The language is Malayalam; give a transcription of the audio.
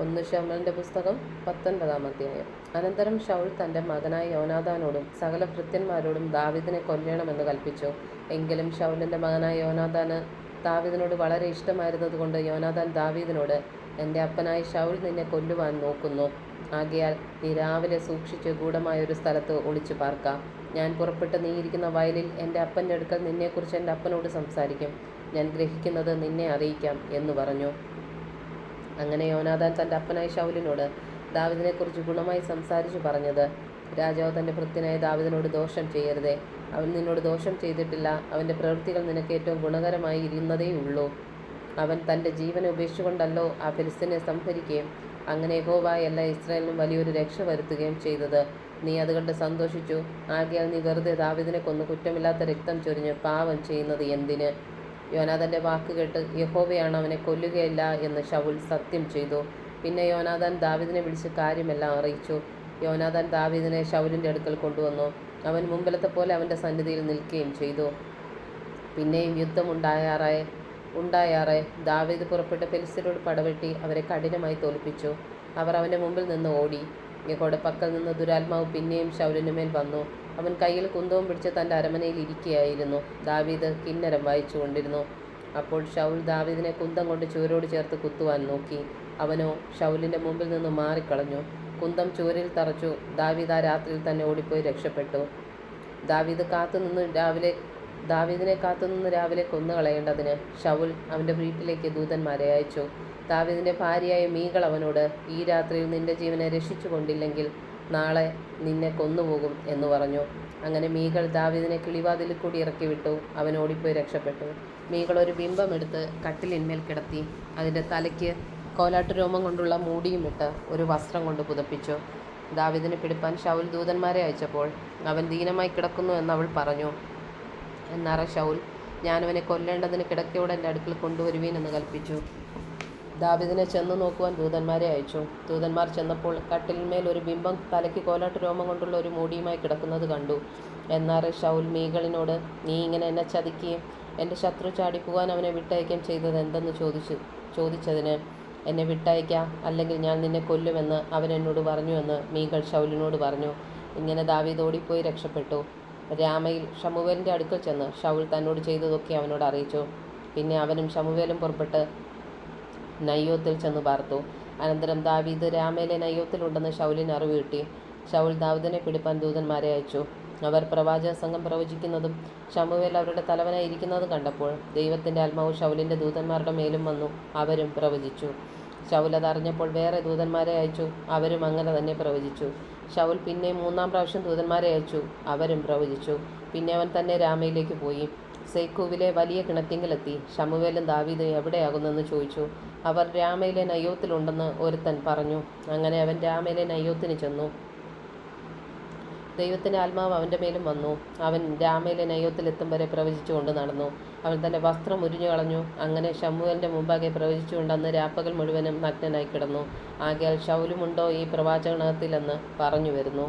ഒന്ന് ശമൂവേലിന്റെ പുസ്തകം 19-ാം അധ്യായം. അനന്തരം ശൗൽ തന്റെ മകനായ യോനാഥാനോടും സകല ഭൃത്യന്മാരോടും ദാവീദിനെ കൊല്ലണമെന്ന് കൽപ്പിച്ചു. എങ്കിലും ശൗലിന്റെ മകനായ യോനാഥാന് ദാവീദിനോട് വളരെ ഇഷ്ടമായിരുന്നതുകൊണ്ട് യോനാഥാൻ ദാവീദിനോട്, എന്റെ അപ്പനായ ശൗൽ നിന്നെ കൊല്ലുവാൻ നോക്കുന്നു. ആകയാൽ നീ രാവിലെ സൂക്ഷിച്ച് ഗൂഢമായൊരു സ്ഥലത്ത് ഒളിച്ചു പാർക്കാം. ഞാൻ പുറപ്പെട്ട് നീ ഇരിക്കുന്ന വയലിൽ എൻ്റെ അപ്പൻ്റെ അടുക്കൽ നിന്നെക്കുറിച്ച് എൻ്റെ അപ്പനോട് സംസാരിക്കും. ഞാൻ ഗ്രഹിക്കുന്നത് നിന്നെ അറിയിക്കാം എന്ന് പറഞ്ഞു. അങ്ങനെ യോനാഥാൻ തൻ്റെ അപ്പനായ ശൗലിനോട് ദാവീദിനെക്കുറിച്ച് ഗുണമായി സംസാരിച്ചു പറഞ്ഞത്, രാജാവ് തൻ്റെ ഭൃത്യനായ ദാവീദിനോട് ദോഷം ചെയ്യരുതേ. അവൻ നിന്നോട് ദോഷം ചെയ്തിട്ടില്ല. അവൻ്റെ പ്രവൃത്തികൾ നിനക്ക് ഏറ്റവും ഗുണകരമായി ഇരുന്നതേയുള്ളൂ. അവൻ തൻ്റെ ജീവനെ ഉപേക്ഷിച്ചുകൊണ്ടല്ലോ ആ ഫെലിസ്ത്യനെ സംഹരിക്കുകയും അങ്ങനെ യഹോവ എല്ലാ ഇസ്രായേലിനും വലിയൊരു രക്ഷ വരുത്തുകയും ചെയ്തത്. നീ അതുകൊണ്ട് സന്തോഷിച്ചു. ആകയാൽ നീ വെറുതെ ദാവീദിനെ കൊന്ന് കുറ്റമില്ലാത്ത രക്തം ചൊരിഞ്ഞ് പാപം ചെയ്യുന്നത് എന്തിന്? യോനാഥാന്റെ വാക്ക് കേട്ട് യഹോവയാണ് അവനെ കൊല്ലുകയില്ല എന്ന് ശൗൽ സത്യം ചെയ്തു. പിന്നെ യോനാഥാൻ ദാവീദിനെ വിളിച്ച് കാര്യമെല്ലാം അറിയിച്ചു. യോനാഥാൻ ദാവീദിനെ ശൗലിൻ്റെ അടുക്കൽ കൊണ്ടുവന്നു. അവൻ മുമ്പിലത്തെ പോലെ അവൻ്റെ സന്നിധിയിൽ നിൽക്കുകയും ചെയ്തു. പിന്നെയും യുദ്ധം ഉണ്ടായാറെ ദാവീദ് പുറപ്പെട്ട് ഫെലിസ്ത്യരോട് പടവെട്ടി അവരെ കഠിനമായി തോൽപ്പിച്ചു. അവർ അവൻ്റെ മുമ്പിൽ നിന്ന് ഓടി. യഹോവയുടെ പക്കൽ നിന്ന് ദുരാത്മാവ് പിന്നെയും ശൗലിന് മേൽ വന്നു. അവൻ കയ്യിൽ കുന്തവും പിടിച്ച് തൻ്റെ അരമനയിൽ ഇരിക്കുകയായിരുന്നു. ദാവീദ് കിന്നരം വായിച്ചു കൊണ്ടിരുന്നു. അപ്പോൾ ശൗൽ ദാവീദിനെ കുന്തം കൊണ്ട് ചുവരോട് ചേർത്ത് കുത്തുവാൻ നോക്കി. അവനോ ശൗലിൻ്റെ മുമ്പിൽ നിന്ന് മാറിക്കളഞ്ഞു. കുന്തം ചുവരിൽ തറച്ചു. ദാവീദ് ആ രാത്രിയിൽ തന്നെ ഓടിപ്പോയി രക്ഷപ്പെട്ടു. ദാവീദിനെ കാത്തുനിന്ന് രാവിലെ കൊന്നുകളയേണ്ടതിന് ശൗൽ അവൻ്റെ വീട്ടിലേക്ക് ദൂതന്മാരെ അയച്ചു. ദാവീദിൻ്റെ ഭാര്യയായ മീകൾ അവനോട്, ഈ രാത്രിയിൽ നിന്റെ ജീവനെ രക്ഷിച്ചു കൊണ്ടില്ലെങ്കിൽ നാളെ നിന്നെ കൊന്നുപോകും എന്ന് പറഞ്ഞു. അങ്ങനെ മീകൾ ദാവീദിനെ കിളിവാതിലിൽ കൂടി ഇറക്കി വിട്ടു. അവൻ ഓടിപ്പോയി രക്ഷപ്പെട്ടു. മീകൾ ഒരു ബിംബമെടുത്ത് കട്ടിലിന്മേൽ കിടത്തി. അതിൻ്റെ തലയ്ക്ക് കോലാട്ടുരോമം കൊണ്ടുള്ള മൂടിയും ഇട്ട് ഒരു വസ്ത്രം കൊണ്ട് പുതപ്പിച്ചു. ദാവീദിനെ പിടിപ്പാൻ ശൗൽ ദൂതന്മാരെ അയച്ചപ്പോൾ അവൻ ദീനമായി കിടക്കുന്നു എന്നവൾ പറഞ്ഞു. എന്നറ ശൗൽ, ഞാനവനെ കൊല്ലേണ്ടതിന് കിടക്കയോടെ എൻ്റെ അടുക്കൽ കൊണ്ടുവരുവീൻ എന്ന് കൽപ്പിച്ചു. ദാവീദിനെ ചെന്ന് നോക്കുവാൻ ദൂതന്മാരെ അയച്ചു. ദൂതന്മാർ ചെന്നപ്പോൾ കട്ടിലിന്മേൽ ഒരു ബിംബം തലയ്ക്ക് കോലാട്ട് രോമം കൊണ്ടുള്ള ഒരു മൂടിയുമായി കിടക്കുന്നത് കണ്ടു. എന്നാൽ ശൗൽ മീകളിനോട്, നീ ഇങ്ങനെ എന്നെ ചതിക്കുകയും എൻ്റെ ശത്രു ചാടിപ്പോകാൻ അവനെ വിട്ടയക്കുകയും ചെയ്തത് എന്തെന്ന് ചോദിച്ചതിന്, എന്നെ വിട്ടയക്കാം, അല്ലെങ്കിൽ ഞാൻ നിന്നെ കൊല്ലുമെന്ന് അവൻ എന്നോട് പറഞ്ഞുവെന്ന് മീകൾ ശൗലിനോട് പറഞ്ഞു. ഇങ്ങനെ ദാവീദ് ഓടിപ്പോയി രക്ഷപ്പെട്ടു. രാമയിൽ ശമൂവേലിൻ്റെ അടുക്കൽ ചെന്ന് ശൗൽ തന്നോട് ചെയ്തതൊക്കെ അവനോട് അറിയിച്ചു. പിന്നെ അവനും ശമൂവേലും പുറപ്പെട്ട് നയ്യോത്തിൽ ചെന്ന് പാർത്തു. അനന്തരം ദാവീദ് രാമയിലെ നയ്യോത്തിലുണ്ടെന്ന് ശൗലിന് അറിവ് കിട്ടി. ശൗൽ ദാവീദിനെ പിടിപ്പാൻ ദൂതന്മാരെ അയച്ചു. അവർ പ്രവാചക സംഘം പ്രവചിക്കുന്നതും ശമൂവേൽ അവരുടെ തലവനായി ഇരിക്കുന്നതും കണ്ടപ്പോൾ ദൈവത്തിൻ്റെ ആത്മാവ് ശൗലിൻ്റെ ദൂതന്മാരുടെ മേലും വന്നു. അവരും പ്രവചിച്ചു. ശൗൽ അതറിഞ്ഞപ്പോൾ വേറെ ദൂതന്മാരെ അയച്ചു. അവരും അങ്ങനെ തന്നെ പ്രവചിച്ചു. ശൗൽ പിന്നെ 3-ാം പ്രാവശ്യം ദൂതന്മാരെ അയച്ചു. അവരും പ്രവചിച്ചു. പിന്നെ അവൻ തന്നെ രാമയിലേക്ക് പോയി. സേക്കൂവിലെ വലിയ കിണറ്റിങ്കിലെത്തി. ശമൂവേലും ദാവീദും എവിടെയാകുന്നെന്ന് ചോദിച്ചു. അവർ രാമയിലെ നയ്യോത്തിലുണ്ടെന്ന് ഒരുത്തൻ പറഞ്ഞു. അങ്ങനെ അവൻ രാമയിലെ നയ്യോത്തിന് ചെന്നു. ദൈവത്തിൻ്റെ ആത്മാവ് അവൻ്റെ മേലും വന്നു. അവൻ രാമയിലെ നയ്യോത്തിലെത്തും വരെ പ്രവചിച്ചുകൊണ്ട് നടന്നു. അവൻ തൻ്റെ വസ്ത്രം ഉരിഞ്ഞു കളഞ്ഞു. അങ്ങനെ ശമൂവേലിൻ്റെ മുമ്പാകെ പ്രവചിച്ചുകൊണ്ട് അന്ന് രാപ്പകൽ മുഴുവനും നഗ്നനായി കിടന്നു. ആകയാൽ ശൗലുമുണ്ടോ ഈ പ്രവാചകനകത്തിലെന്ന് പറഞ്ഞു വരുന്നു.